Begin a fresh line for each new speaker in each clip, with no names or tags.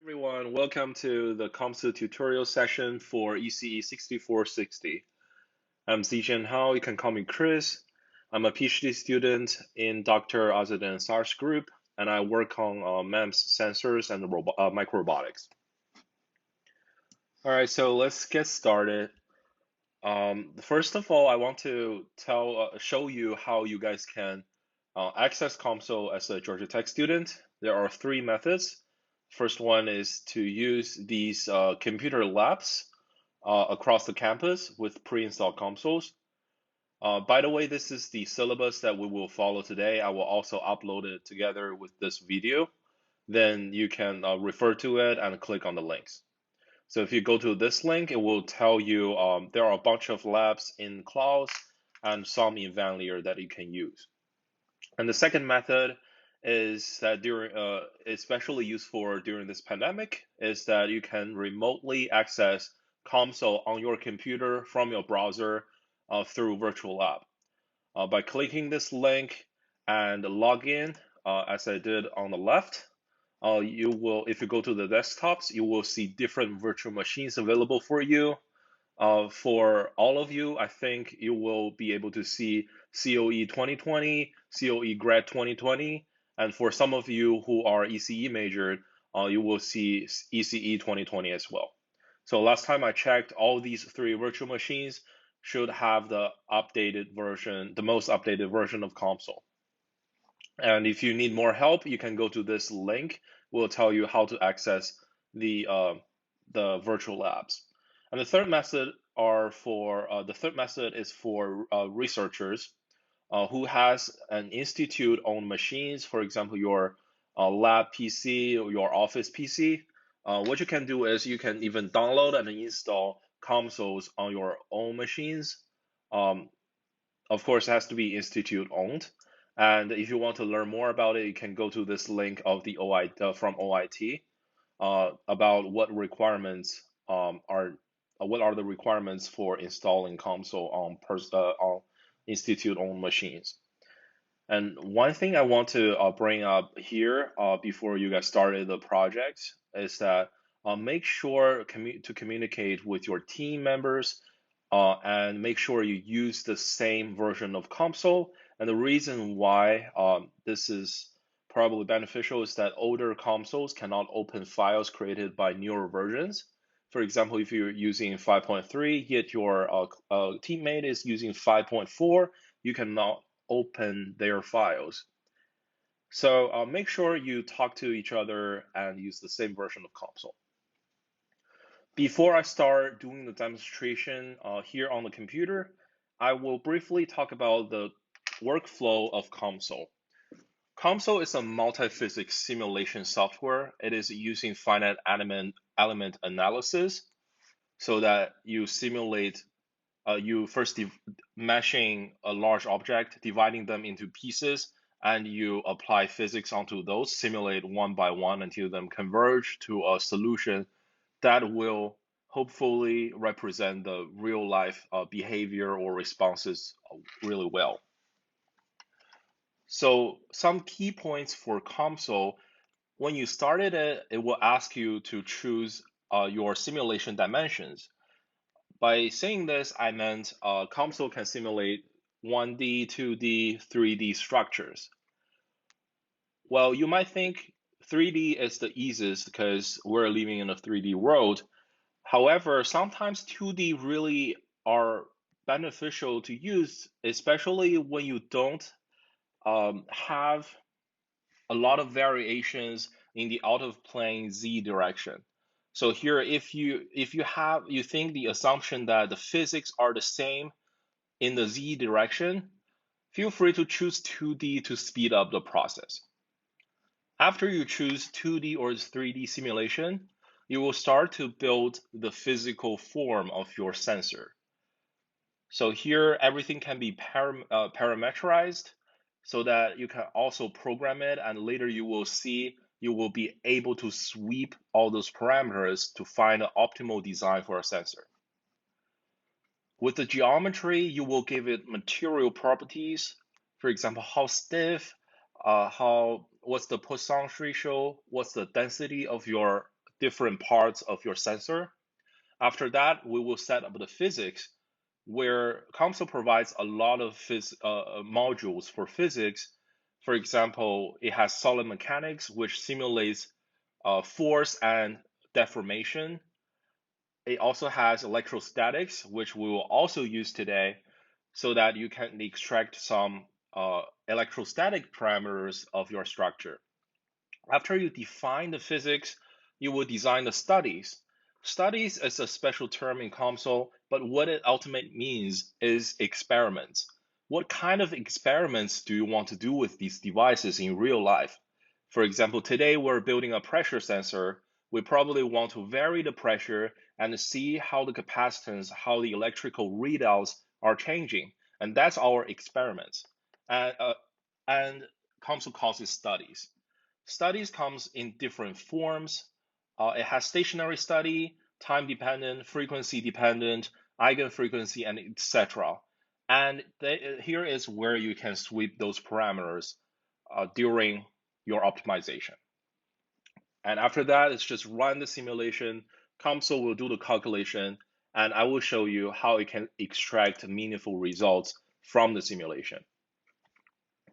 Everyone, welcome to the COMSOL tutorial session for ECE 6460. I'm Zijian Hao, you can call me Chris. I'm a PhD student in Dr. Azadan Sar's group, and I work on MEMS sensors and microrobotics. All right, so let's get started. First of all, I want to show you how you guys can access COMSOL as a Georgia Tech student. There are three methods. First one is to use these computer labs across the campus with pre-installed COMSOLs. By the way, this is the syllabus that we will follow today. I will also upload it together with this video. Then you can refer to it and click on the links. So if you go to this link, it will tell you there are a bunch of labs in class and some in Vanlier that you can use. And the second method is that especially used for during this pandemic, is that you can remotely access COMSOL on your computer from your browser through virtual lab. By clicking this link and log in, as I did on the left, if you go to the desktops, you will see different virtual machines available for you. For all of you, I think you will be able to see COE 2020, COE Grad 2020, and for some of you who are ECE majored, you will see ECE 2020 as well. So last time I checked, all these three virtual machines should have the updated version, the most updated version of COMSOL. And if you need more help, you can go to this link. We'll tell you how to access the virtual labs. And the third method is for researchers who has an institute-owned machines. For example, your lab PC or your office PC. What you can do is you can even download and install COMSOLs on your own machines. Of course, it has to be institute-owned. And if you want to learn more about it, you can go to this link of the from OIT about what requirements what are the requirements for installing COMSOL on institute-owned machines. And one thing I want to bring up here before you get started the project is that make sure to communicate with your team members and make sure you use the same version of COMSOL. And the reason why this is probably beneficial is that older COMSOLs cannot open files created by newer versions. For example, if you're using 5.3, yet your teammate is using 5.4, you cannot open their files. So make sure you talk to each other and use the same version of COMSOL. Before I start doing the demonstration here on the computer, I will briefly talk about the workflow of COMSOL. COMSOL is a multi-physics simulation software. It is using finite element analysis so that you simulate, you first meshing a large object, dividing them into pieces, and you apply physics onto those, simulate one by one until them converge to a solution that will hopefully represent the real life behavior or responses really well. So some key points for COMSOL: when you started it, it will ask you to choose your simulation dimensions. By saying this, I meant COMSOL can simulate 1D, 2D, 3D structures. Well, you might think 3D is the easiest because we're living in a 3D world. However, sometimes 2D really are beneficial to use, especially when you don't have a lot of variations in the out of plane Z direction. So here, if you think the assumption that the physics are the same in the Z direction, feel free to choose 2D to speed up the process. After you choose 2D or 3D simulation, you will start to build the physical form of your sensor. So here, everything can be parameterized so that you can also program it, and later you will see you will be able to sweep all those parameters to find an optimal design for a sensor. With the geometry, you will give it material properties. For example, how stiff, what's the Poisson ratio, what's the density of your different parts of your sensor. After that, we will set up the physics, where COMSOL provides a lot of modules for physics. For example, it has solid mechanics, which simulates force and deformation. It also has electrostatics, which we will also use today, so that you can extract some electrostatic parameters of your structure. After you define the physics, you will design the studies. Studies is a special term in COMSOL, but what it ultimately means is experiments. What kind of experiments do you want to do with these devices in real life? For example, today we're building a pressure sensor. We probably want to vary the pressure and see how the capacitance, how the electrical readouts are changing. And that's our experiments. And COMSOL calls it studies. Studies comes in different forms. It has stationary study, time dependent, frequency dependent, eigenfrequency, and etc. And here is where you can sweep those parameters during your optimization. And after that, it's just run the simulation. COMSOL will do the calculation, and I will show you how it can extract meaningful results from the simulation.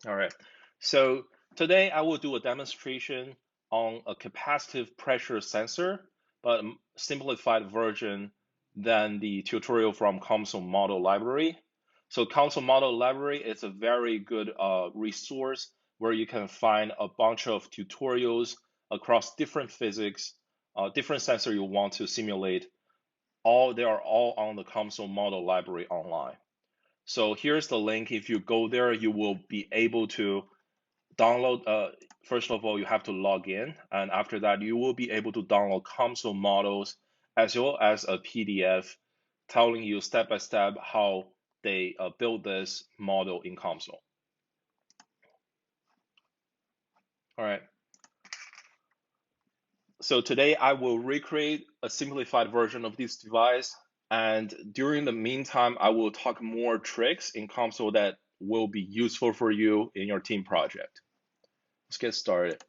All right, so today I will do a demonstration on a capacitive pressure sensor, but a simplified version than the tutorial from COMSOL model library. So COMSOL model library is a very good resource where you can find a bunch of tutorials across different physics, different sensor you want to simulate. They are all on the COMSOL model library online. So here's the link. If you go there, you will be able to download. First of all, you have to log in, and after that, you will be able to download COMSOL models as well as a PDF telling you step by step how they build this model in COMSOL. All right. So today I will recreate a simplified version of this device, and during the meantime, I will talk more tricks in COMSOL that will be useful for you in your team project. Let's get started.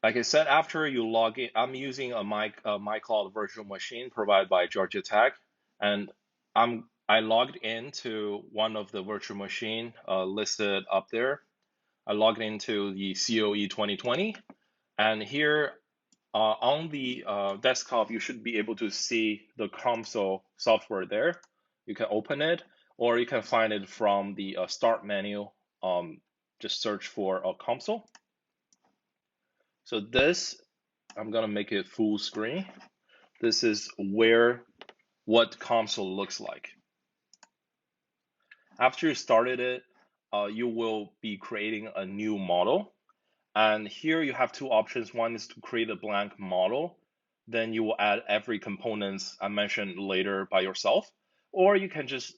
Like I said, after you log in, I'm using a MyCloud virtual machine provided by Georgia Tech, and I logged into one of the virtual machine listed up there. I logged into the COE 2020, and here on the desktop, you should be able to see the COMSOL software there. You can open it, or you can find it from the start menu. Just search for COMSOL. So this, I'm gonna make it full screen. This is what COMSOL looks like. After you started it, you will be creating a new model. And here you have two options. One is to create a blank model. Then you will add every components I mentioned later by yourself. Or you can just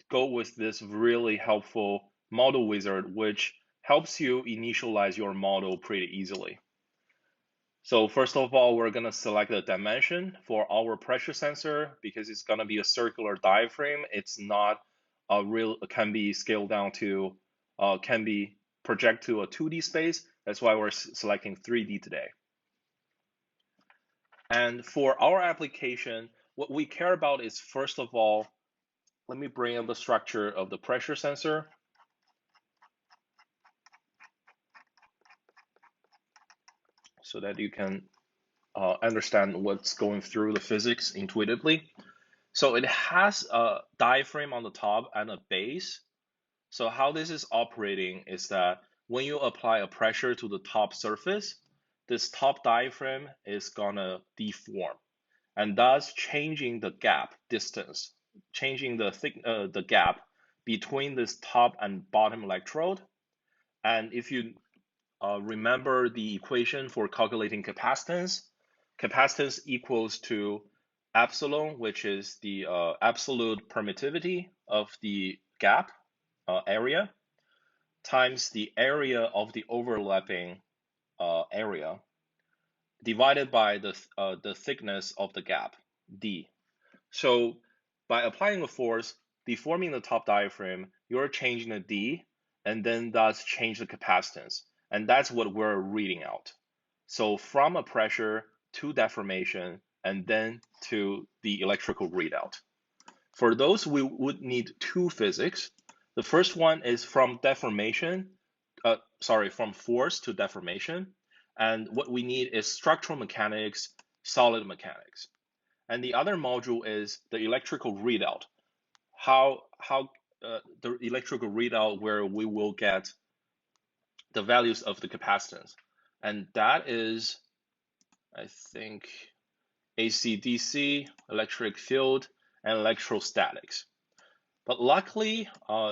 go with this really helpful model wizard, which helps you initialize your model pretty easily. So first of all, we're gonna select the dimension for our pressure sensor because it's gonna be a circular diaphragm. It's not a real, can be scaled down to, can be project to a 2D space. That's why we're selecting 3D today. And for our application, what we care about is, first of all, let me bring up the structure of the pressure sensor. So that you can understand what's going through the physics intuitively. So it has a diaphragm on the top and a base. So how this is operating is that when you apply a pressure to the top surface, this top diaphragm is gonna deform, and thus changing the gap distance, changing the gap between this top and bottom electrode. And if you remember the equation for calculating capacitance, capacitance equals to epsilon, which is the absolute permittivity of the gap area, times the area of the overlapping area, divided by the thickness of the gap, d. So by applying a force, deforming the top diaphragm, you're changing the d, and then thus change the capacitance. And that's what we're reading out. So from a pressure to deformation and then to the electrical readout. For those, we would need two physics. The first one is from from force to deformation. And what we need is structural mechanics, solid mechanics. And the other module is the electrical readout. How the electrical readout where we will get the values of the capacitance. And that is, I think, AC/DC, electric field, and electrostatics. But luckily,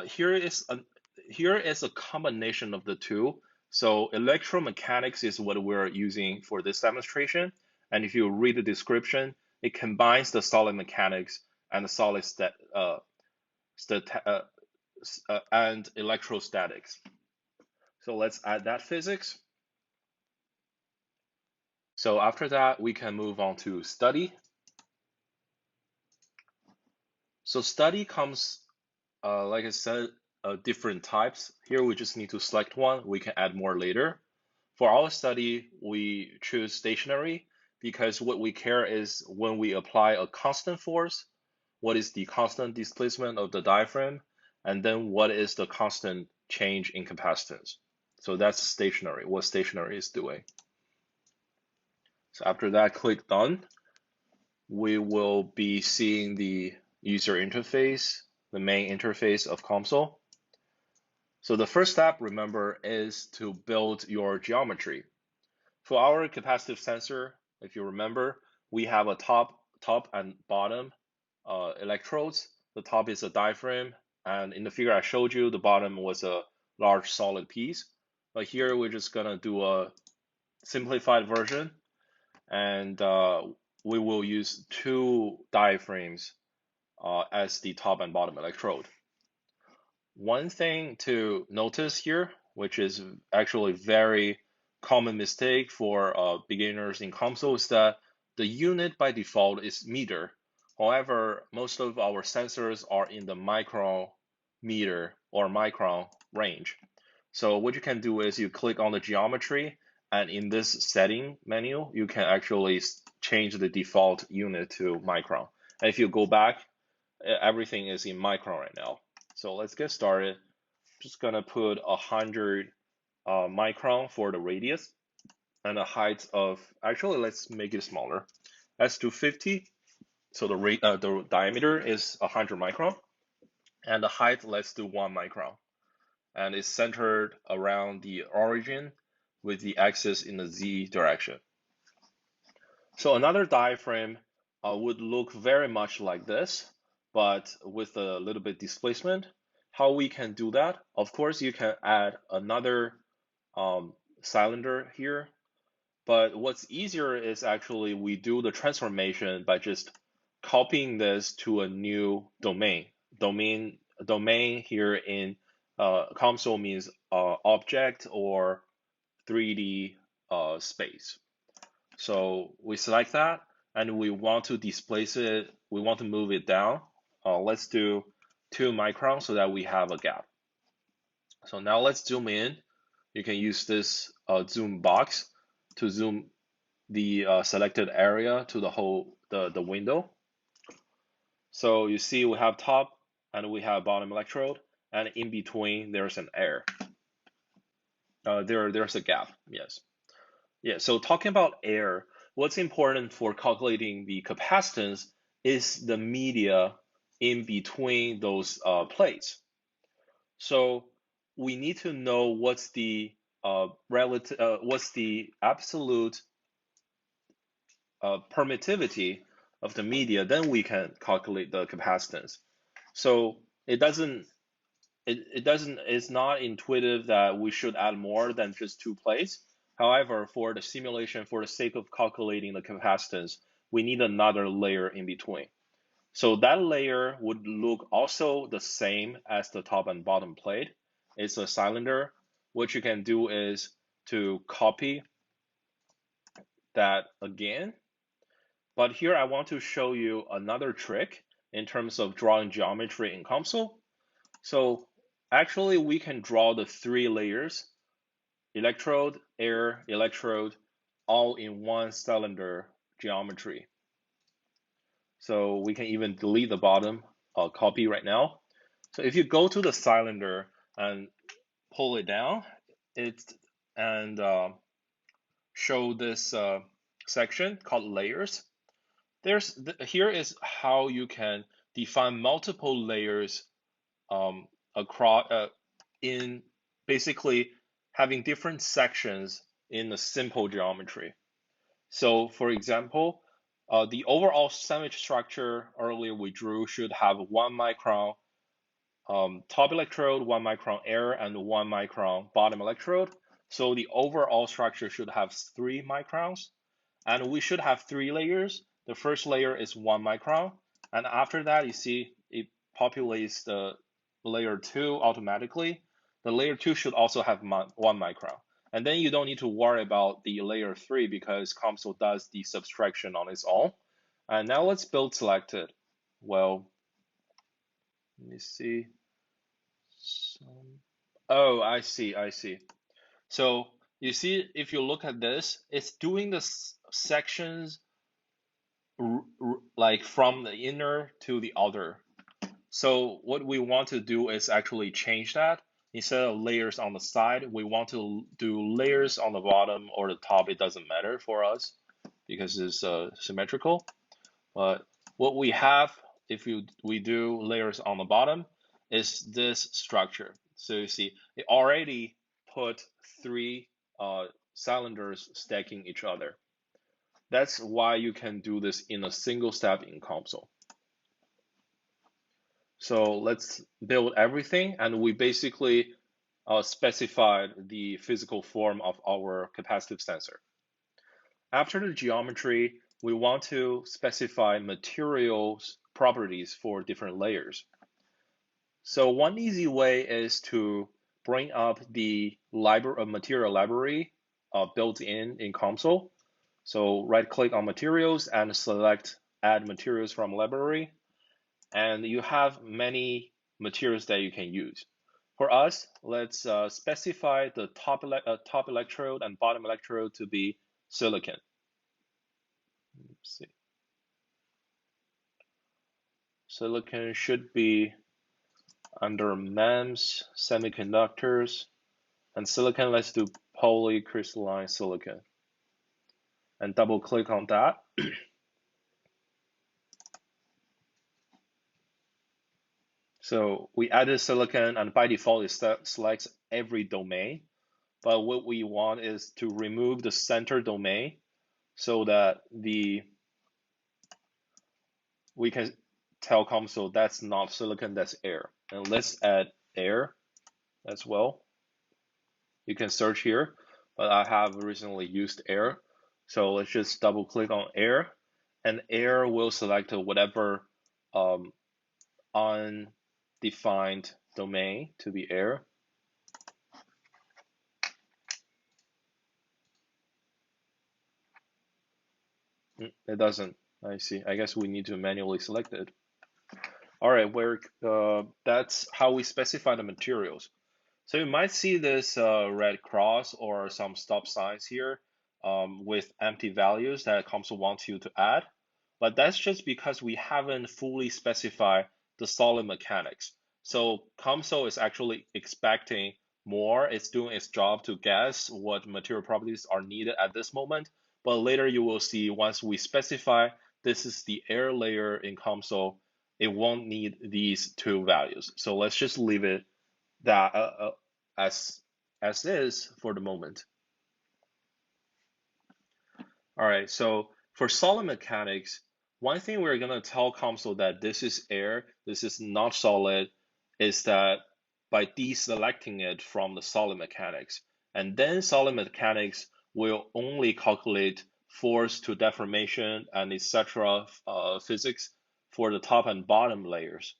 here is a combination of the two. So electromechanics is what we're using for this demonstration. And if you read the description, it combines the solid mechanics and the solid and electrostatics. So let's add that physics. So after that, we can move on to study. So study comes, like I said, different types. Here we just need to select one. We can add more later. For our study, we choose stationary because what we care is when we apply a constant force, what is the constant displacement of the diaphragm, and then what is the constant change in capacitance. So that's stationary, what stationary is doing. So after that, click done. We will be seeing the user interface, the main interface of COMSOL. So the first step, remember, is to build your geometry. For our capacitive sensor, if you remember, we have a top and bottom electrodes. The top is a diaphragm, and in the figure I showed you, the bottom was a large solid piece. But here we're just gonna do a simplified version, and we will use two diaphragms as the top and bottom electrode. One thing to notice here, which is actually very common mistake for beginners in COMSOL, is that the unit by default is meter. However, most of our sensors are in the micrometer or micron range. So what you can do is you click on the geometry, and in this setting menu, you can actually change the default unit to micron. And if you go back, everything is in micron right now. So let's get started. Just gonna put 100 micron for the radius and a height of, actually let's make it smaller. Let's do 50. So the diameter is 100 micron, and the height, let's do 1 micron. And it's centered around the origin with the axis in the Z direction. So another diaphragm would look very much like this, but with a little bit displacement. How we can do that? Of course, you can add another cylinder here, but what's easier is actually we do the transformation by just copying this to a new domain. Domain here in COMSOL means object or 3D space. So we select that, and we want to displace it. We want to move it down. Let's do 2 microns so that we have a gap. So now let's zoom in. You can use this zoom box to zoom the selected area to the window. So you see we have top and we have bottom electrode, and in between there's an air. There's a gap, yes. Yeah, so talking about air, what's important for calculating the capacitance is the media in between those plates. So we need to know what's the absolute permittivity of the media, then we can calculate the capacitance. So it's not intuitive that we should add more than just 2 plates. However, for the simulation, for the sake of calculating the capacitance, we need another layer in between. So that layer would look also the same as the top and bottom plate. It's a cylinder. What you can do is to copy that again. But here I want to show you another trick in terms of drawing geometry in COMSOL. So actually we can draw the 3 layers: electrode, air, electrode, all in one cylinder geometry. So we can even delete the bottom copy right now. So if you go to the cylinder and pull it down, and show this section called layers. Here is how you can define multiple layers across in basically having different sections in a simple geometry. So for example, the overall sandwich structure earlier we drew should have 1 micron top electrode, 1 micron air, and 1 micron bottom electrode. So the overall structure should have 3 microns, and we should have 3 layers. The first layer is 1 micron, and after that, you see it populates the layer 2 automatically. The layer 2 should also have 1 micron. And then you don't need to worry about the layer 3 because COMSOL does the subtraction on its own. And now let's build selected. Well, let me see. Oh, I see, I see. So you see, if you look at this, it's doing the sections like from the inner to the outer. So what we want to do is actually change that. Instead of layers on the side, we want to do layers on the bottom or the top. It doesn't matter for us because it's symmetrical. But what we have, if we do layers on the bottom, is this structure. So you see, it already put 3 cylinders stacking each other. That's why you can do this in a single step in COMSOL. So let's build everything, and we basically specified the physical form of our capacitive sensor. After the geometry, we want to specify materials properties for different layers. So one easy way is to bring up the material library built in COMSOL. So right click on materials and select add materials from library. And you have many materials that you can use. For us, let's specify the top electrode and bottom electrode to be silicon. Let's see. Silicon should be under MEMS, semiconductors, and silicon, let's do polycrystalline silicon. And double click on that. So we added silicon, and by default it selects every domain. But what we want is to remove the center domain so that we can tell COMSOL that's not silicon, that's air. And let's add air as well. You can search here, but I have recently used air. So let's just double click on air, and air will select whatever undefined domain to be air. It doesn't. I see. I guess we need to manually select it. All right, that's how we specify the materials. So you might see this red cross or some stop signs here with empty values that COMSOL wants you to add. But that's just because we haven't fully specified the solid mechanics. So COMSOL is actually expecting more. It's doing its job to guess what material properties are needed at this moment. But later you will see once we specify this is the air layer in COMSOL, it won't need these 2 values. So let's just leave it that as is for the moment. All right, so for solid mechanics, one thing we're gonna tell COMSOL that this is air, this is not solid, is that by deselecting it from the solid mechanics, and then solid mechanics will only calculate force to deformation and etc. Physics for the top and bottom layers.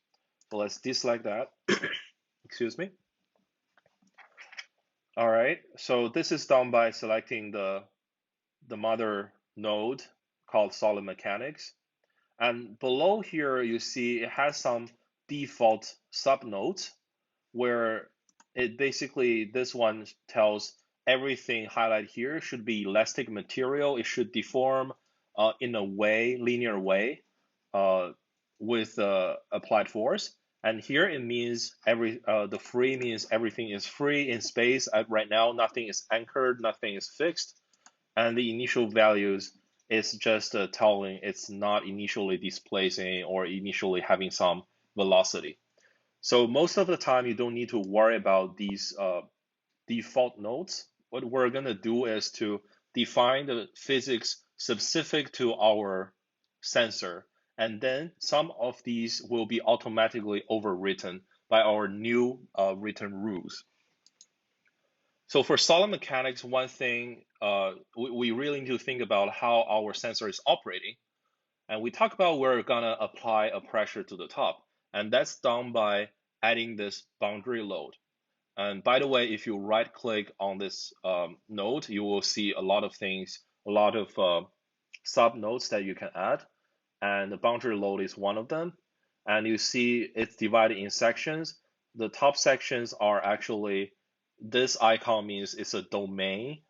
So let's deselect that. Excuse me. All right, so this is done by selecting the mother node called solid mechanics. And below here, you see it has some default subnodes where it basically, this one tells everything highlighted here should be elastic material. It should deform in a way, linear way, uh, with applied force. And here it means the free means everything is free in space. Right now, nothing is anchored, nothing is fixed, and the initial values is just telling it's not initially displacing or initially having some velocity. So most of the time, you don't need to worry about these default nodes. What we're going to do is to define the physics specific to our sensor, and then some of these will be automatically overwritten by our new written rules. So for solid mechanics, one thing we really need to think about how our sensor is operating. And we talk about we're gonna apply a pressure to the top, and that's done by adding this boundary load. And by the way, if you right click on this node, you will see a lot of things, a lot of sub nodes that you can add. And the boundary load is one of them. And you see it's divided in sections. The top sections are actually, this icon means it's a domain.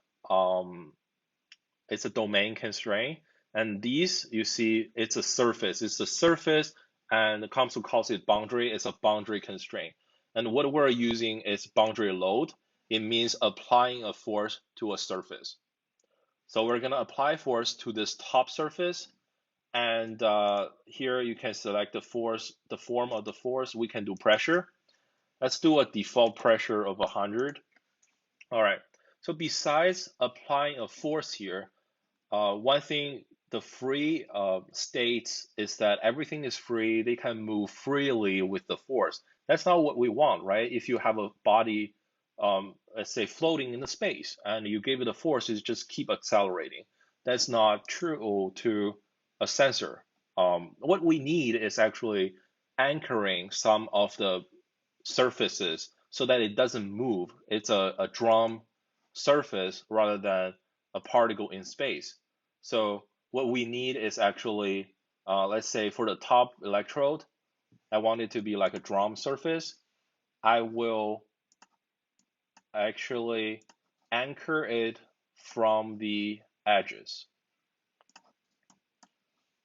It's a domain constraint. And these, you see, it's a surface. It's a surface, and the COMSOL calls it boundary. It's a boundary constraint. And what we're using is boundary load. It means applying a force to a surface. So we're gonna apply force to this top surface, and here you can select the force, the form of the force. We can do pressure. Let's do a default pressure of 100. All right. So besides applying a force here, one thing the free states is that everything is free. They can move freely with the force. That's not what we want, right? If you have a body, let's say floating in the space, and you give it a force, it just keep accelerating. That's not true to a sensor. What we need is actually anchoring some of the surfaces so that it doesn't move. It's a drum surface rather than a particle in space. So what we need is actually, let's say for the top electrode, I want it to be like a drum surface. I will actually anchor it from the edges.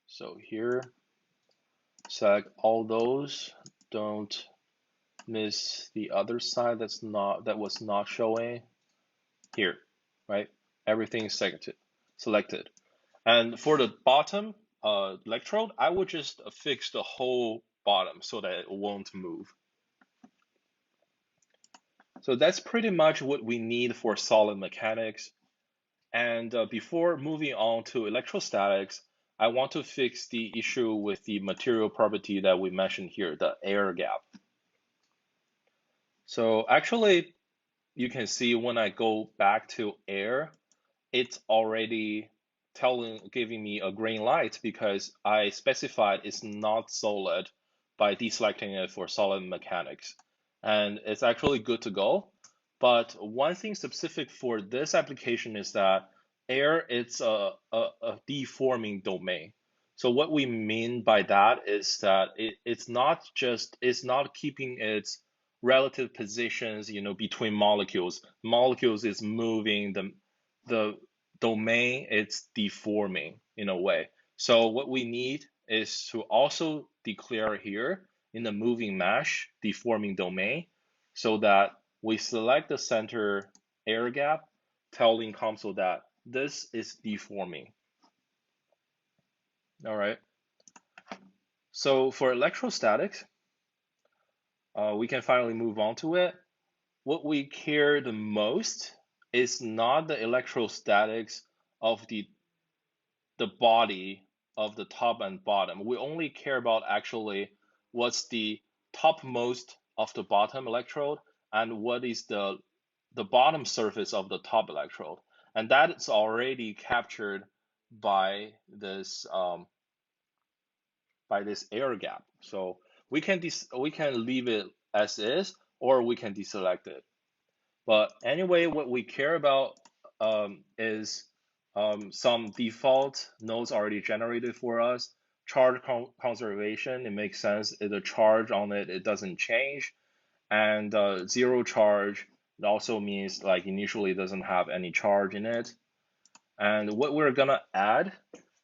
So here, select all those. Don't miss the other side that was not showing. Here, right? Everything is selected. And for the bottom electrode, I would just fix the whole bottom so that it won't move. So that's pretty much what we need for solid mechanics. And before moving on to electrostatics, I want to fix the issue with the material property that we mentioned here, the air gap. So actually, you can see when I go back to air, it's already giving me a green light because I specified it's not solid by deselecting it for solid mechanics. And it's actually good to go. But one thing specific for this application is that air, it's a deforming domain. So what we mean by that is that it's not keeping its relative positions, between molecules. Molecules is moving, the domain, it's deforming in a way. So what we need is to also declare here in the moving mesh deforming domain so that we select the center air gap, telling COMSOL that this is deforming. All right. So for electrostatics, we can finally move on to it. What we care the most is not the electrostatics of the body of the top and bottom. We only care about actually what's the topmost of the bottom electrode and what is the bottom surface of the top electrode. And that is already captured by this air gap. So we can leave it as is, or we can deselect it. But anyway, what we care about is some default nodes already generated for us. Charge conservation, it makes sense. The charge on it doesn't change. And zero charge, It also means like initially it doesn't have any charge in it. And what we're gonna add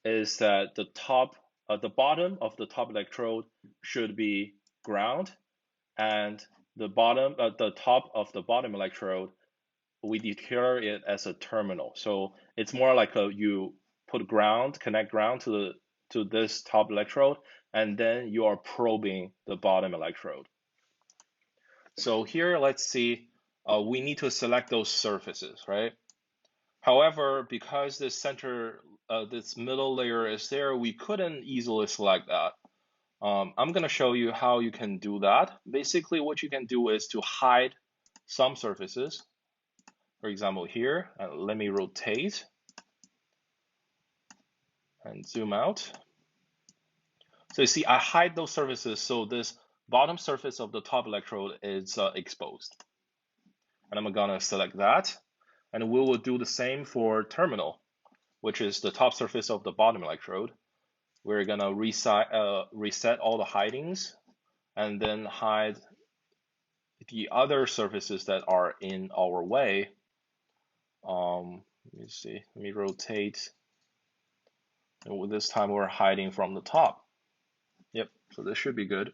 is that the bottom of the top electrode should be ground, and the top of the bottom electrode, we declare it as a terminal. So it's more like you connect ground to this top electrode, and then you are probing the bottom electrode. So here, let's see, we need to select those surfaces, right? However, because this this middle layer is there, we couldn't easily select that. I'm going to show you how you can do that. Basically, what you can do is to hide some surfaces. For example, here, let me rotate and zoom out. So you see, I hide those surfaces, so this bottom surface of the top electrode is exposed. And I'm going to select that. And we will do the same for terminal, which is the top surface of the bottom electrode. We're going to reset all the hidings and then hide the other surfaces that are in our way. Let me see, let me rotate. And this time we're hiding from the top. Yep, so this should be good.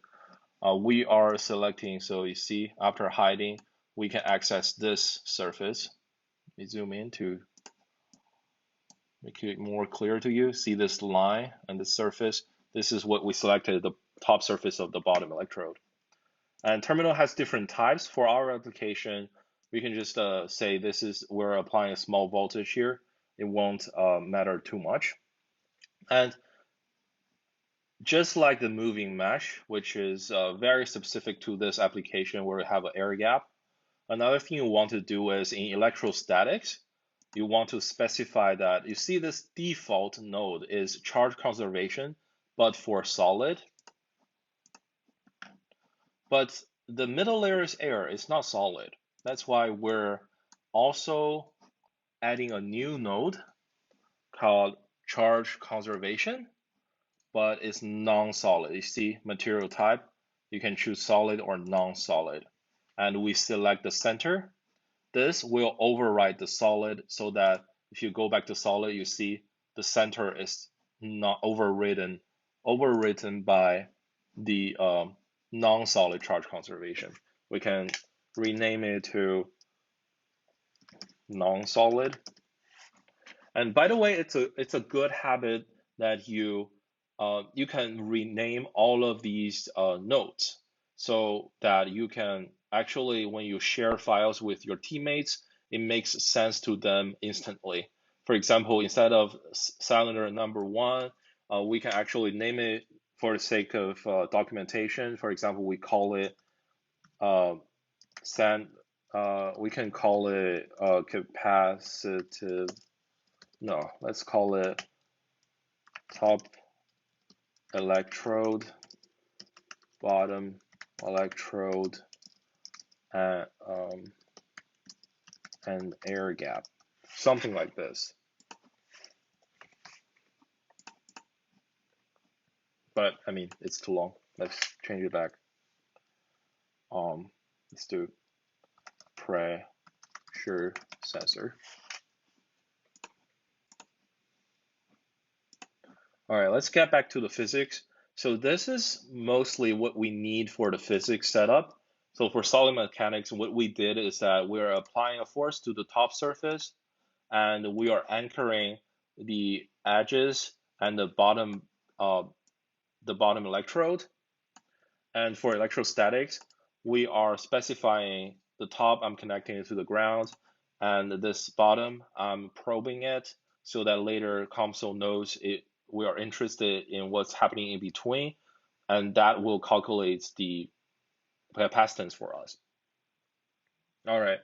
We are selecting, so you see, after hiding, we can access this surface. Let me zoom in to make it more clear to you. See this line and the surface. This is what we selected, the top surface of the bottom electrode. And terminal has different types. For our application, we can just say we're applying a small voltage here. It won't matter too much. And just like the moving mesh, which is very specific to this application where we have an air gap, another thing you want to do is in electrostatics, you want to specify that you see this default node is charge conservation, but for solid. But the middle layer is air, it's not solid. That's why we're also adding a new node called charge conservation, but it's non-solid. You see material type, you can choose solid or non-solid. And we select the center. This will override the solid so that if you go back to solid, you see the center is not overridden by the non-solid charge conservation. We can rename it to non-solid. And by the way, it's a good habit that you can rename all of these nodes so that you can actually, when you share files with your teammates, it makes sense to them instantly. For example, instead of cylinder number 1, we can actually name it for the sake of documentation. For example, we call it we can call it capacitive. No, let's call it top electrode, bottom electrode, and air gap, something like this. But I mean, it's too long. Let's change it back. Let's do pressure sensor. All right, let's get back to the physics. So this is mostly what we need for the physics setup. So for solid mechanics, what we did is that we're applying a force to the top surface, and we are anchoring the edges and the bottom electrode. And for electrostatics, we are specifying the top, I'm connecting it to the ground, and this bottom, I'm probing it so that later COMSOL knows we are interested in what's happening in between, and that will calculate the capacitance for us. All right.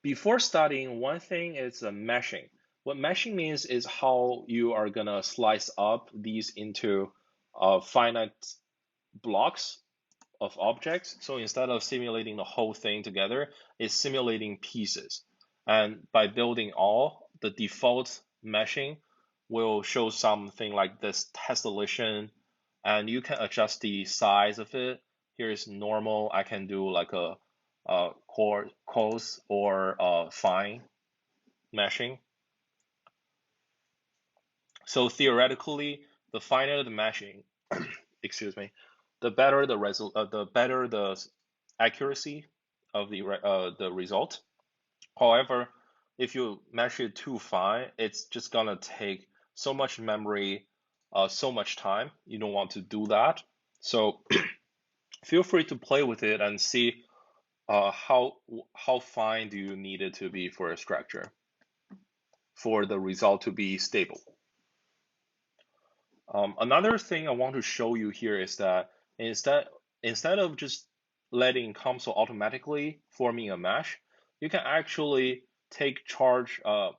Before starting, one thing is meshing. What meshing means is how you are gonna slice up these into finite blocks of objects. So instead of simulating the whole thing together, it's simulating pieces. And by building all, the default meshing will show something like this tessellation, and you can adjust the size of it. Here is normal. I can do like a coarse or fine meshing. So theoretically, the finer the meshing, excuse me, the better the accuracy of the result. However, if you mesh it too fine, it's just gonna take so much memory, so much time. You don't want to do that. So feel free to play with it and see how fine do you need it to be for a structure for the result to be stable. Another thing I want to show you here is that instead of just letting COMSOL automatically forming a mesh, you can actually take charge of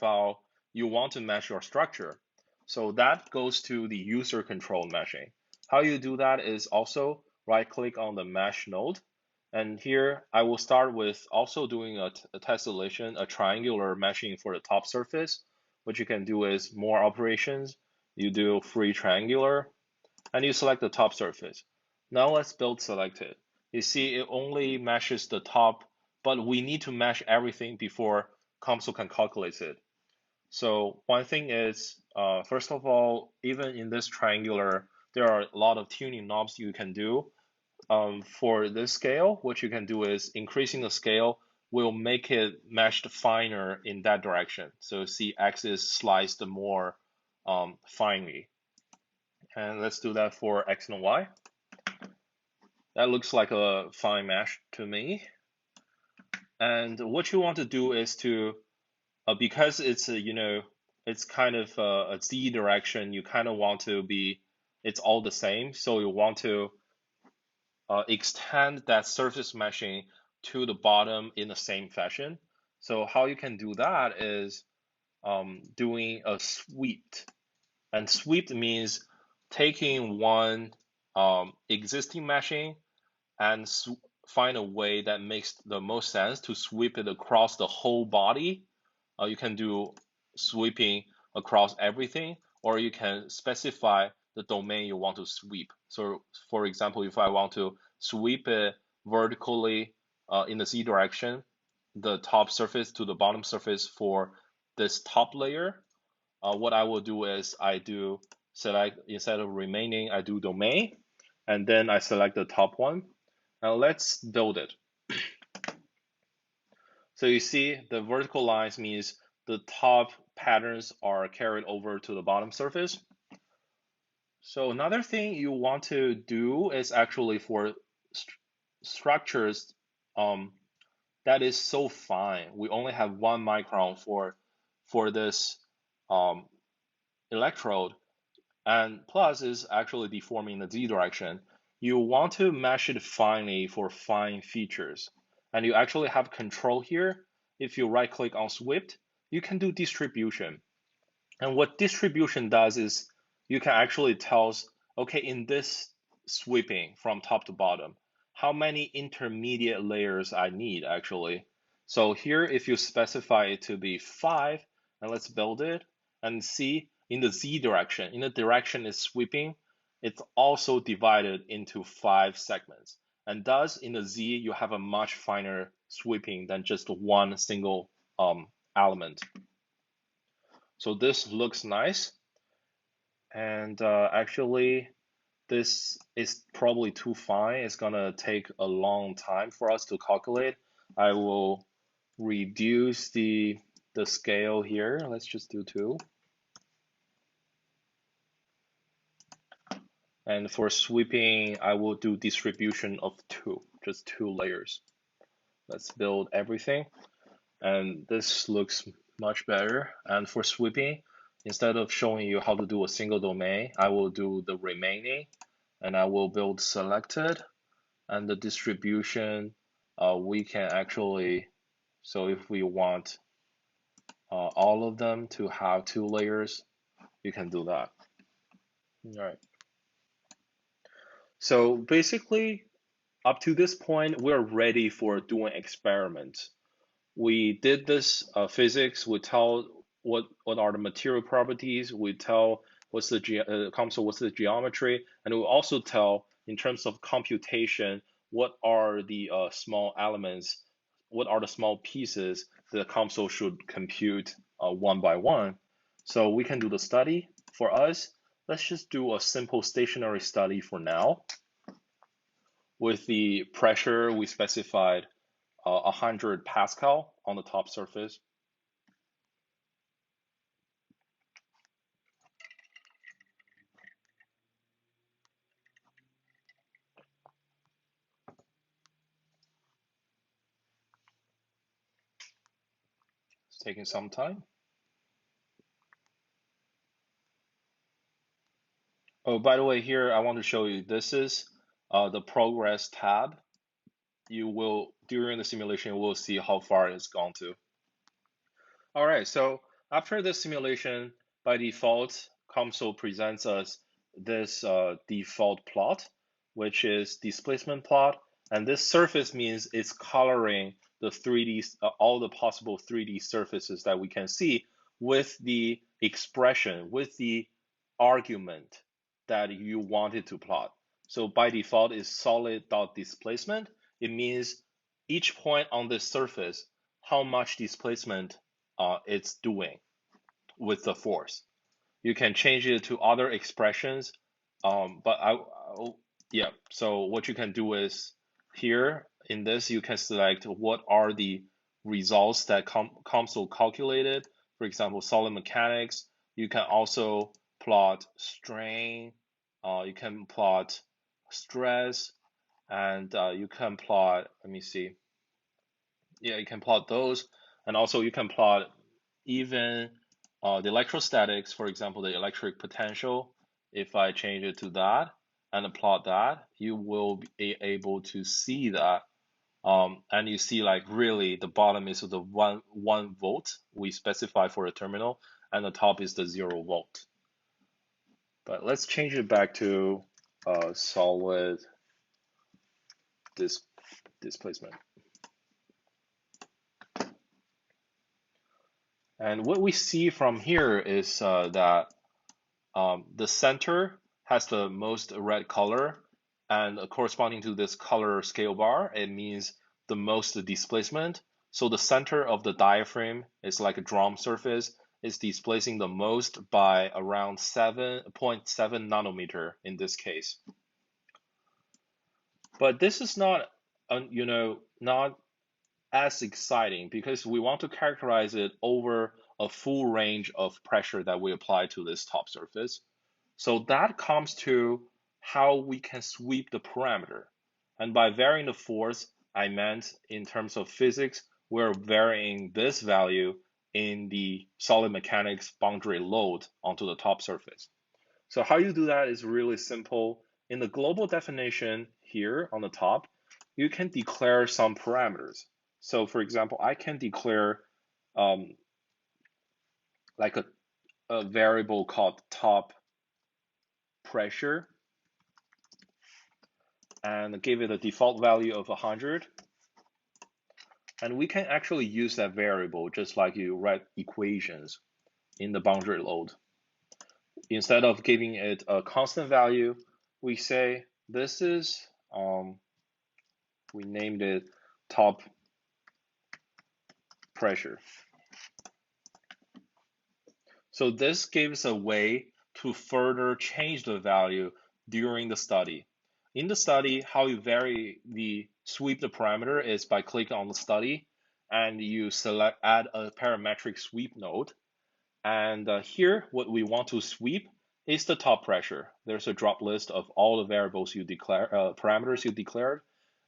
how you want to mesh your structure. So that goes to the user control meshing. How you do that is also right click on the mesh node. And here I will start with also doing a tessellation, a triangular meshing for the top surface. What you can do is more operations. You do free triangular and you select the top surface. Now let's build selected. You see it only meshes the top, but we need to mesh everything before COMSOL can calculate it. So one thing is, first of all, even in this triangular, there are a lot of tuning knobs you can do. For this scale, what you can do is increasing the scale will make it meshed finer in that direction. So see X is sliced more finely. And let's do that for X and Y. That looks like a fine mesh to me. And what you want to do is to, because it's it's kind of a Z direction, you kind of want to be, it's all the same. So you want to extend that surface meshing to the bottom in the same fashion. So how you can do that is doing a sweep. And sweep means taking one existing meshing and find a way that makes the most sense to sweep it across the whole body. You can do sweeping across everything, or you can specify the domain you want to sweep. So for example, if I want to sweep it vertically in the Z direction, the top surface to the bottom surface for this top layer, what I will do is I do select, instead of remaining, I do domain, and then I select the top one. Now let's build it. So you see the vertical lines means the top patterns are carried over to the bottom surface. So another thing you want to do is actually for structures that is so fine. We only have 1 micron for this electrode, and plus is actually deforming the Z direction. You want to mesh it finely for fine features. And you actually have control here. If you right click on sweep, you can do distribution. And what distribution does is you can actually tell, okay, in this sweeping from top to bottom, how many intermediate layers I need actually. So here, if you specify it to be 5, and let's build it and see in the Z direction, in the direction it's sweeping, it's also divided into 5 segments. And thus in the Z, you have a much finer sweeping than just one single element. So this looks nice. And actually, this is probably too fine. It's gonna take a long time for us to calculate. I will reduce the scale here. Let's just do 2. And for sweeping, I will do distribution of 2, just 2 layers. Let's build everything. And this looks much better. And for sweeping, instead of showing you how to do a single domain, I will do the remaining, and I will build selected, and the distribution, we can actually, so if we want all of them to have 2 layers, you can do that. All right. So basically, up to this point, we're ready for doing experiments. We did this physics. We tell what are the material properties. We tell what's the COMSOL, what's the geometry, and we also tell in terms of computation what are the small elements, what are the small pieces the COMSOL should compute one by one. So we can do the study. For us, let's just do a simple stationary study for now. With the pressure, we specified 100 Pascal on the top surface. It's taking some time. Oh, by the way, here I want to show you, this is the progress tab. You will, during the simulation, you will see how far it's gone to. All right, so after the simulation, by default, COMSOL presents us this default plot, which is displacement plot. And this surface means it's coloring the 3D, all the possible 3D surfaces that we can see with the expression, with the argument that you wanted to plot. So by default is solid dot displacement. It means each point on this surface, how much displacement it's doing with the force. You can change it to other expressions, but yeah. So what you can do is here in this, you can select what are the results that COMSOL calculated. For example, solid mechanics. You can also plot strain. You can plot stress, and you can plot. Let me see. Yeah, you can plot those, and also you can plot even the electrostatics, for example, the electric potential. If I change it to that and plot that, you will be able to see that. And you see like really the bottom is the one volt we specify for a terminal, and the top is the 0 volt. But let's change it back to solid displacement. And what we see from here is that the center has the most red color, and corresponding to this color scale bar, it means the most displacement. So the center of the diaphragm is like a drum surface, is displacing the most by around 7.7 nanometer in this case. But this is not, not as exciting because we want to characterize it over a full range of pressure that we apply to this top surface. So that comes to how we can sweep the parameter. And by varying the force, I meant in terms of physics, we're varying this value in the solid mechanics boundary load onto the top surface. So how you do that is really simple. In the global definition here on the top, you can declare some parameters. So for example, I can declare like a variable called top pressure and give it a default value of 100. And we can actually use that variable just like you write equations in the boundary load. Instead of giving it a constant value, we say this is, we named it top pressure. So this gives a way to further change the value during the study. In the study, how you vary the sweep the parameter is by clicking on the study and you select add a parametric sweep node. And here, what we want to sweep is the top pressure. There's a drop list of all the variables you declare, parameters you declared,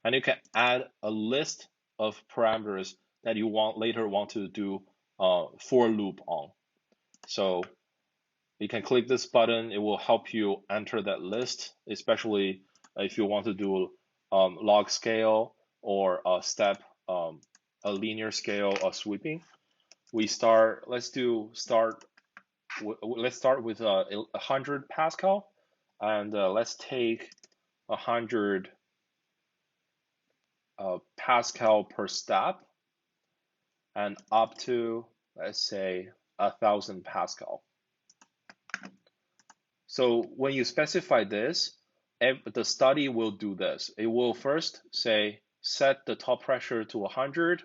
and you can add a list of parameters that you later want to do for loop on. So you can click this button. It will help you enter that list, especially if you want to do log scale or a step, a linear scale of sweeping. Let's start with 100 Pascal, and let's take 100 Pascal per step, and up to, let's say, 1,000 Pascal. So when you specify this, the study will do this. It will first say set the top pressure to 100,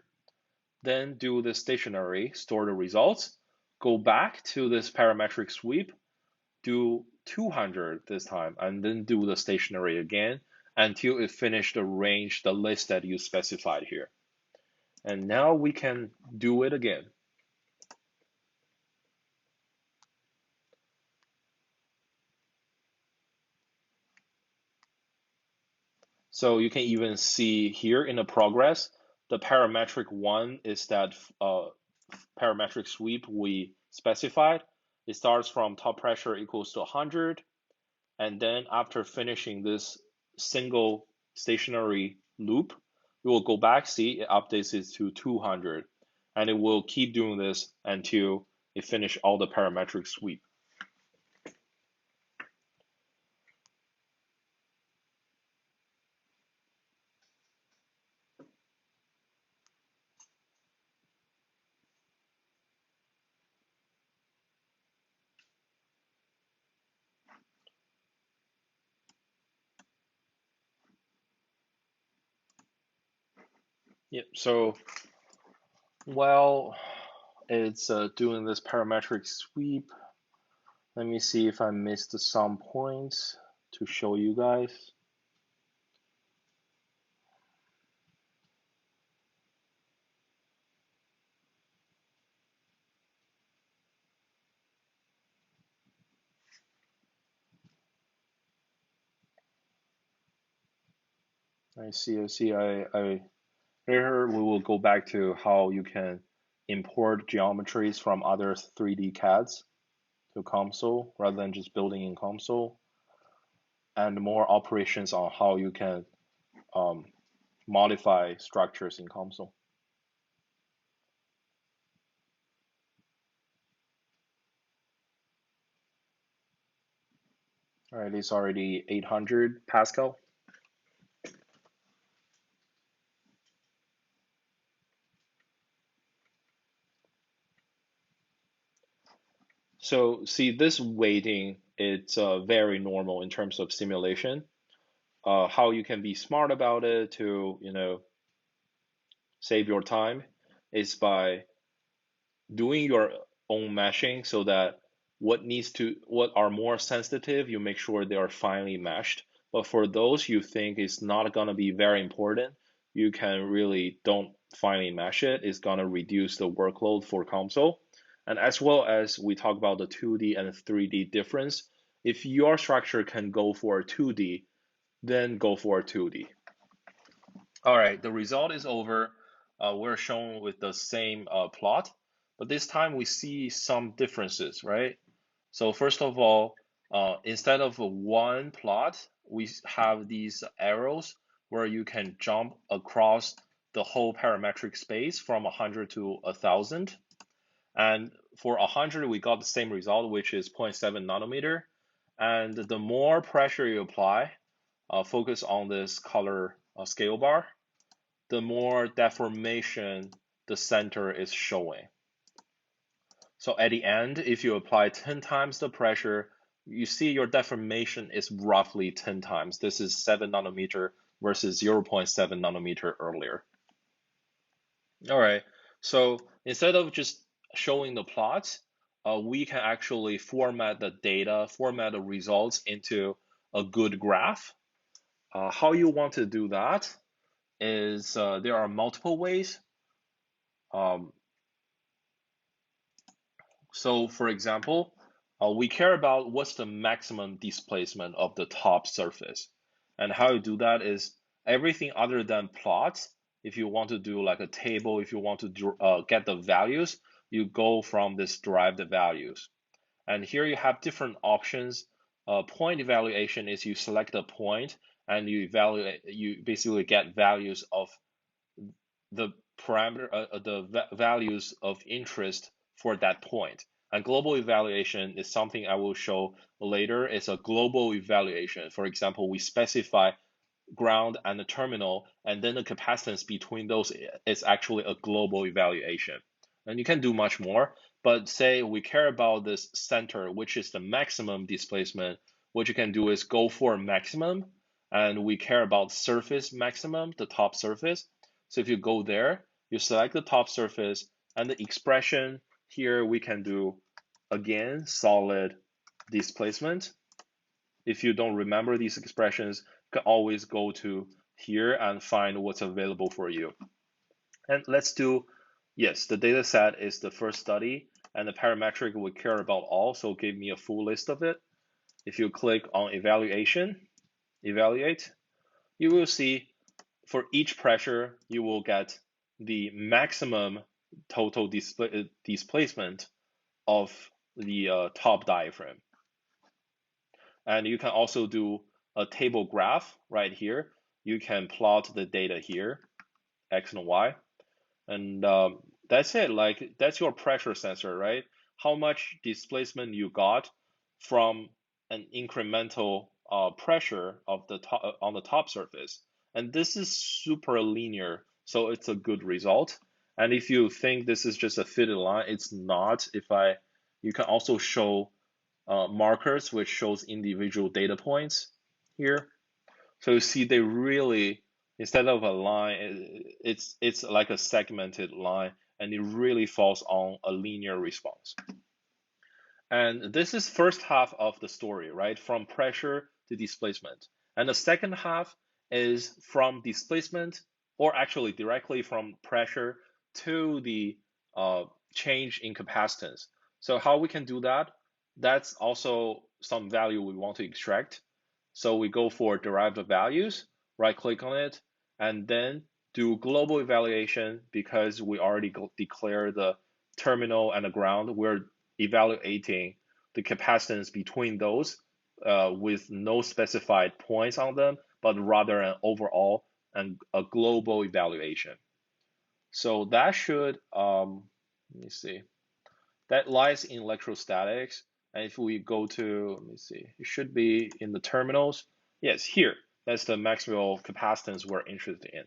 then do the stationary, store the results, go back to this parametric sweep, do 200 this time, and then do the stationary again until it finished the range, the list that you specified here. And now we can do it again. So you can even see here in the progress, the parametric one is that parametric sweep we specified. It starts from top pressure equals to 100, and then after finishing this single stationary loop, it will go back, see it updates it to 200, and it will keep doing this until it finish all the parametric sweep. Yep. So while it's doing this parametric sweep, let me see if I missed some points to show you guys. I see. Here we will go back to how you can import geometries from other 3D CADs to COMSOL rather than just building in COMSOL, and more operations on how you can modify structures in COMSOL. All right, it's already 800 Pascal. So see this weighting, it's very normal in terms of simulation. How you can be smart about it to, save your time is by doing your own meshing so that what are more sensitive, you make sure they are finely meshed. But for those you think is not gonna be very important, you can really don't finely mesh it. It's gonna reduce the workload for COMSOL. And as well as we talk about the 2D and 3D difference, if your structure can go for 2D, then go for 2D. All right, the result is over. We're shown with the same plot, but this time we see some differences, right? So first of all, instead of one plot, we have these arrows where you can jump across the whole parametric space from 100 to 1,000. And for 100, we got the same result, which is 0.7 nanometer. And the more pressure you apply, focus on this color scale bar, the more deformation the center is showing. So at the end, if you apply 10 times the pressure, you see your deformation is roughly 10 times. This is 7 nanometer versus 0.7 nanometer earlier. All right, so instead of just showing the plots, we can actually format the data, format the results into a good graph. How you want to do that is there are multiple ways. So for example, we care about what's the maximum displacement of the top surface. And how you do that is everything other than plots. If you want to do like a table, if you want to get the values, you go from this derived values. And here you have different options. Point evaluation is you select a point and you basically get values of the values of interest for that point. And global evaluation is something I will show later. It's a global evaluation. For example, we specify ground and the terminal, and then the capacitance between those is actually a global evaluation. And you can do much more, but say we care about this center, which is the maximum displacement. what you can do is go for maximum, and we care about surface maximum, the top surface. So if you go there, you select the top surface, and the expression here we can do, again, solid displacement. If you don't remember these expressions, you can always go to here and find what's available for you. And let's do, yes, the data set is the first study, and the parametric we care about all, so give me a full list of it. If you click on evaluate, you will see for each pressure, you will get the maximum total displacement of the top diaphragm. And you can also do a table graph right here. You can plot the data here, X and Y. And that's it. Like, that's your pressure sensor, right? How much displacement you got from an incremental pressure of the top on the top surface. And this is super linear, so it's a good result. And if you think this is just a fitted line, it's not. You can also show markers, which shows individual data points here. So you see, they really, instead of a line, it's like a segmented line, and it really falls on a linear response. And this is first half of the story, right? From pressure to displacement. And the second half is from displacement, or actually directly from pressure to the change in capacitance. So how we can do that? That's also some value we want to extract. So we go for derived values, right click on it, and then do global evaluation. Because we already declare the terminal and the ground, we're evaluating the capacitance between those with no specified points on them, but rather an overall and a global evaluation. So that should, let me see, that lies in electrostatics. And if we go to, let me see, it should be in the terminals. Yes, here, that's the Maxwell capacitance we're interested in.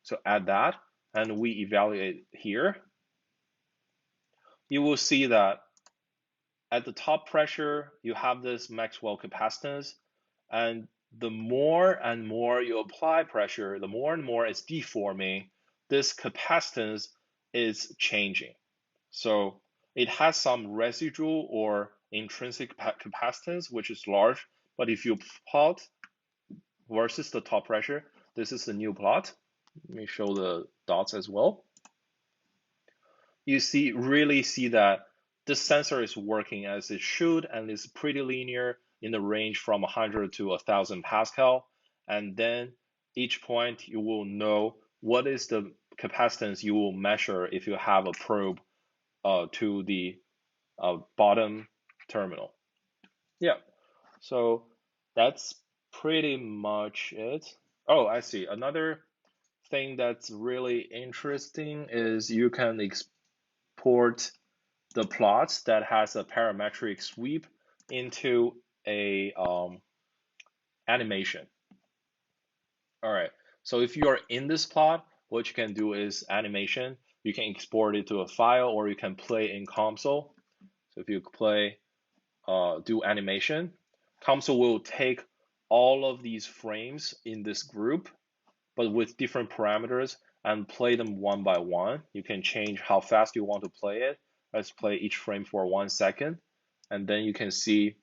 So add that, and we evaluate here. You will see that at the top pressure, you have this Maxwell capacitance, and the more and more you apply pressure, the more and more it's deforming. This capacitance is changing. So it has some residual or intrinsic capacitance, which is large. But if you plot versus the top pressure, this is the new plot. Let me show the dots as well. You really see that this sensor is working as it should, and it's pretty linear in the range from 100 to 1000 Pascal. And then each point you will know what is the capacitance you will measure if you have a probe to the bottom terminal. Yeah, so that's pretty much it. Oh, I see. Another thing that's really interesting is you can export the plots that has a parametric sweep into a animation. All right, so if you are in this plot, what you can do is animation. You can export it to a file, or you can play in COMSOL. So if you play, do animation, COMSOL will take all of these frames in this group, but with different parameters, and play them one by one. You can change how fast you want to play it. Let's play each frame for 1 second, and then you can see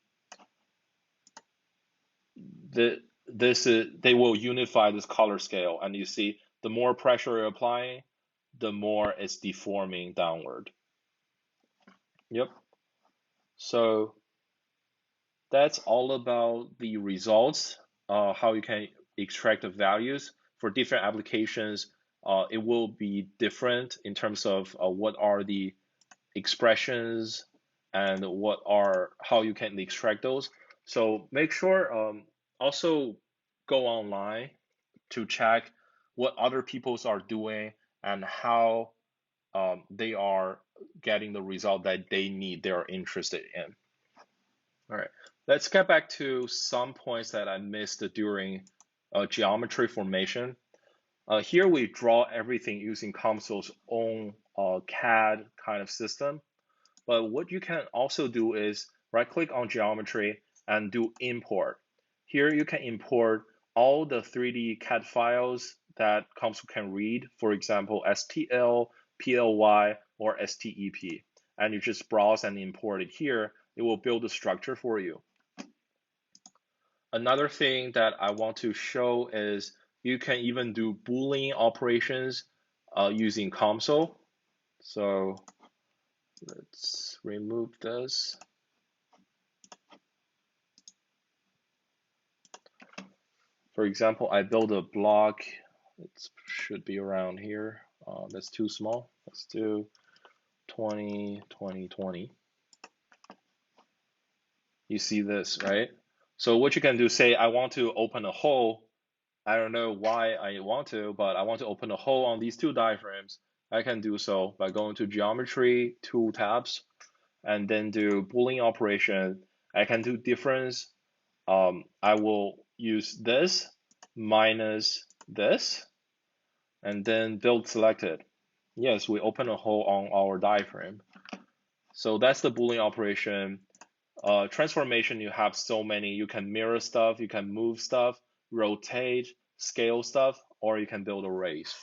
they will unify this color scale, and you see the more pressure you're applying, the more it's deforming downward. Yep. So that's all about the results, how you can extract the values for different applications. It will be different in terms of what are the expressions and how you can extract those. So make sure also go online to check what other peoples are doing and how they are getting the result that they need, they're interested in. All right, let's get back to some points that I missed during geometry formation. Here we draw everything using COMSOL's own CAD kind of system. But what you can also do is right click on geometry and do import. Here you can import all the 3D CAD files that COMSOL can read, for example, STL, PLY, or STEP. And you just browse and import it here. It will build a structure for you. Another thing that I want to show is you can even do Boolean operations using COMSOL. So let's remove this. For example, I build a block. It should be around here. That's too small. Let's do 20, 20, 20. You see this, right? So what you can do, say I want to open a hole. I don't know why I want to, but I want to open a hole on these two diaphragms. I can do so by going to Geometry, Tool tabs, and then do Boolean operation. I can do difference. I will use this minus this, and then build selected. Yes, we open a hole on our diaphragm. So that's the Boolean operation. Transformation, you have so many. You can mirror stuff, you can move stuff, rotate, scale stuff, or you can build arrays.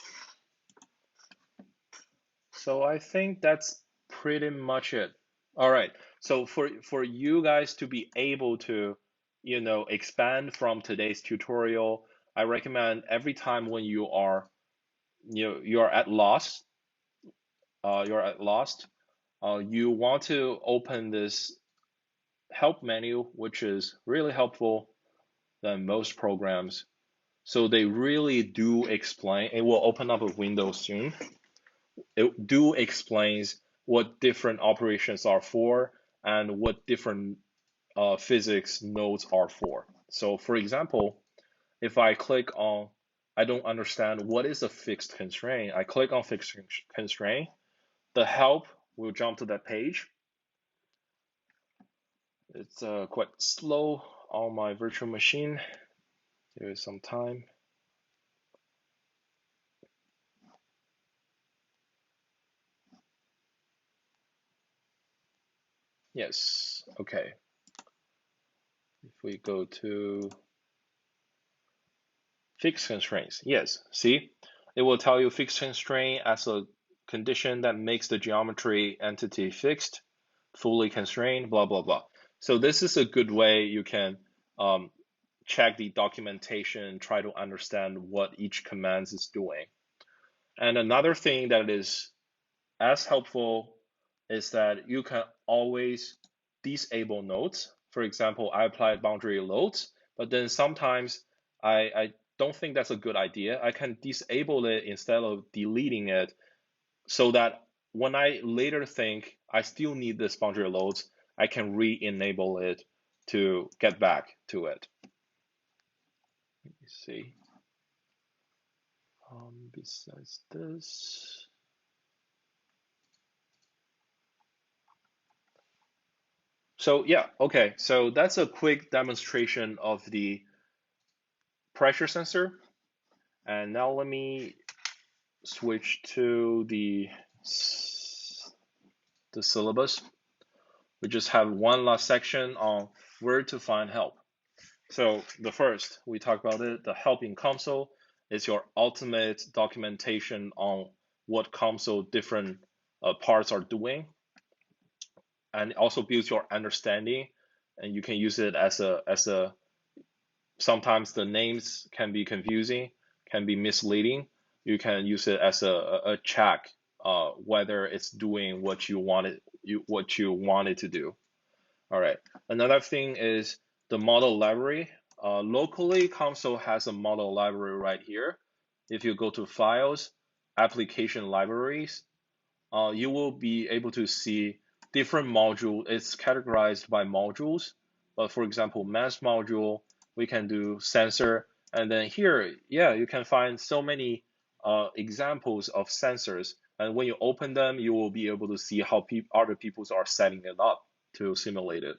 So I think that's pretty much it. All right. So for you guys to be able to, expand from today's tutorial, I recommend every time when you are at loss, you want to open this help menu, which is really helpful than most programs. So they really do explain. It will open up a window soon. It do explains what different operations are for and what different physics nodes are for. So for example, if I click on, I don't understand what is a fixed constraint. I click on fixed constraint. The help will jump to that page. It's quite slow on my virtual machine. There is some time. Yes, okay. If we go to fixed constraints, yes, see, it will tell you fixed constraint as a condition that makes the geometry entity fixed, fully constrained, blah, blah, blah. So this is a good way you can check the documentation, try to understand what each command is doing. And another thing that is as helpful is that you can always disable nodes. For example, I applied boundary loads, but then sometimes I don't think that's a good idea. I can disable it instead of deleting it so that when I later think I still need this boundary loads, I can re-enable it to get back to it. Let me see. Besides this, so yeah, okay. So that's a quick demonstration of the pressure sensor. And now let me switch to the syllabus. We just have one last section on where to find help. So the first, we talk about it, the help in COMSOL is your ultimate documentation on what COMSOL different parts are doing. And it also builds your understanding, and you can use it as a sometimes the names can be confusing, can be misleading. You can use it as a check whether it's doing what you want it to do. All right. Another thing is the model library. Locally, COMSOL has a model library right here. If you go to Files, Application Libraries, you will be able to see different modules. It's categorized by modules. But for example, mass module, we can do sensor. And then here, yeah, you can find so many examples of sensors. And when you open them, you will be able to see how other people are setting it up to simulate it.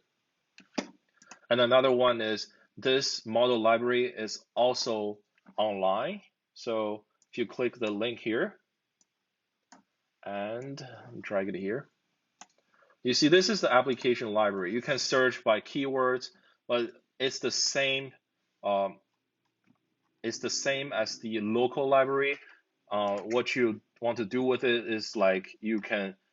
And another one is this model library is also online. So if you click the link here and drag it here, you see this is the application library. You can search by keywords. but it's the same. Um, it's the same as the local library. What you want to do with it is like you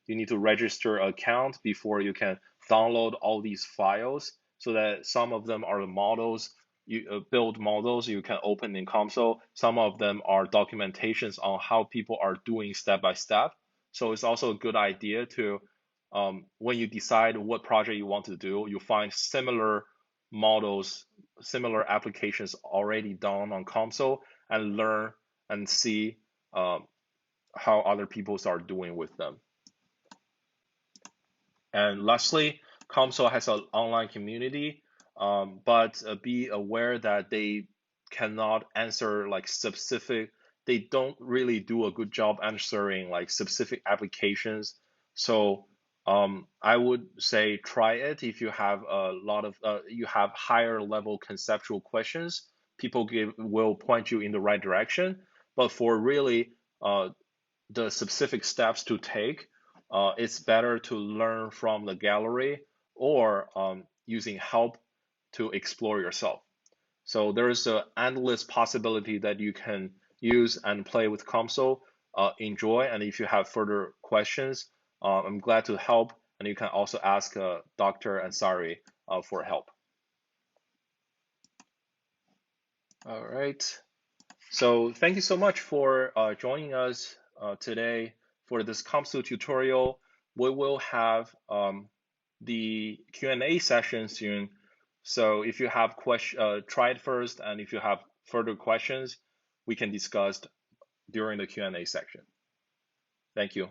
need to register an account before you can download all these files. So that some of them are the models you build models you can open in COMSOL. Some of them are documentations on how people are doing step by step. So it's also a good idea to when you decide what project you want to do, you find similar models, similar applications already done on COMSOL and learn and see um, how other people are doing with them. And lastly, COMSOL has an online community, but be aware that they cannot answer like specific, they don't really do a good job answering like specific applications. So I would say try it if you have a lot of, you have higher level conceptual questions. People will point you in the right direction. But for really the specific steps to take, it's better to learn from the gallery or using help to explore yourself. So there's an endless possibility that you can use and play with COMSOL. Enjoy, and if you have further questions, I'm glad to help. And you can also ask Dr. Ansari for help. All right. So thank you so much for joining us today for this COMSOL tutorial. We will have the Q&A session soon. So if you have try it first, and if you have further questions, we can discuss during the Q&A section. Thank you.